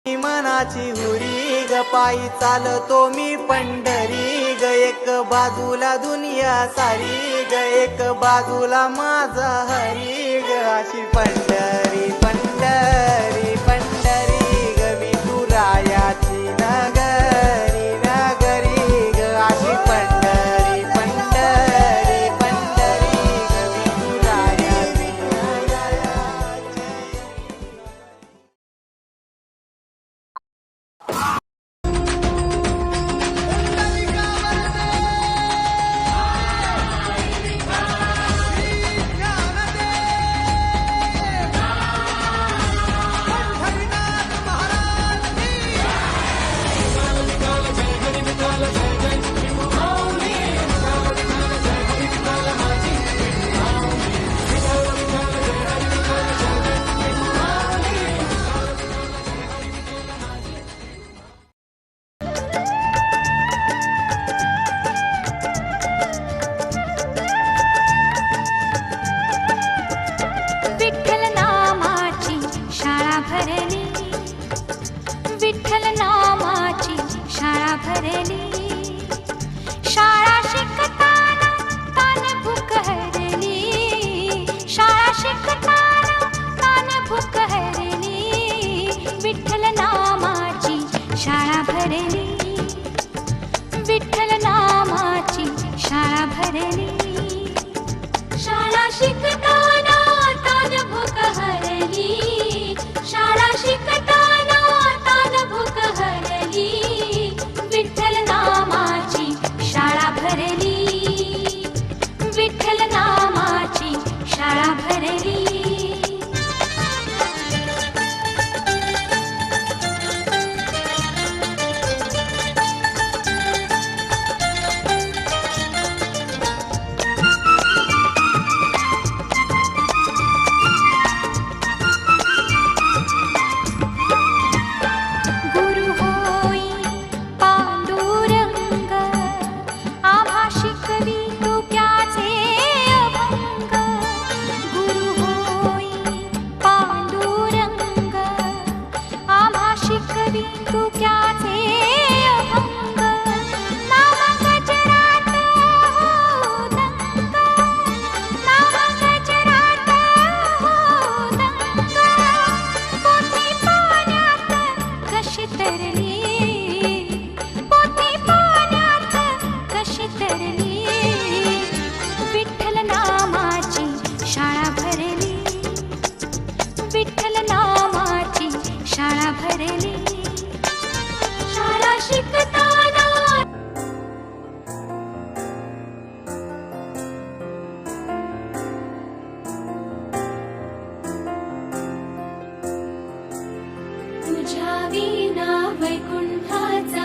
मनाची हुरी ग पायी चालतो मी पंढरी ग, एक बाजूला दुनिया सारी ग, एक बाजूला माझा हरी ग, अशी पंढरी पंढरी पंढरी ग, विठुरायाची नगरी नगरी ग, अशी पंढरी पंढरी पंढरी ग, विठुरायाची नगरी. विठ्ठल नामाची शाळा भरली, विठ्ठल नामाची शाळा भरली, शाळा शिकताना तान भूक हरली, शाळा शिकताना तान भूक हरली, विठ्ठल नामाची शाळा भरली, विठ्ठल नामाची शाळा भरली, शाळा शिकताना तान भूक हरली, शाळा शिकताना तान भूक हरली, विठ्ठल नामाची शाळा भरली, विठ्ठल नामाची शाळा भरली. गुरु होई पांडुरंग, आम्हा शिकवितो त्याचे अभंग, गुरु होई पांडुरंग, आम्हा शिकवितो त्याचे अभंग, नाम गजरात हो दंग, नाम गजरात हो दंग, पोथी पाण्यात कशी तरली, पोथी पाण्यात कशी तरली, विठ्ठल नामाची शाळा भरली, विठ्ठल नामाची शाळा भरली, शाळा शिकताना तुझ्या विना वैकुंठाचा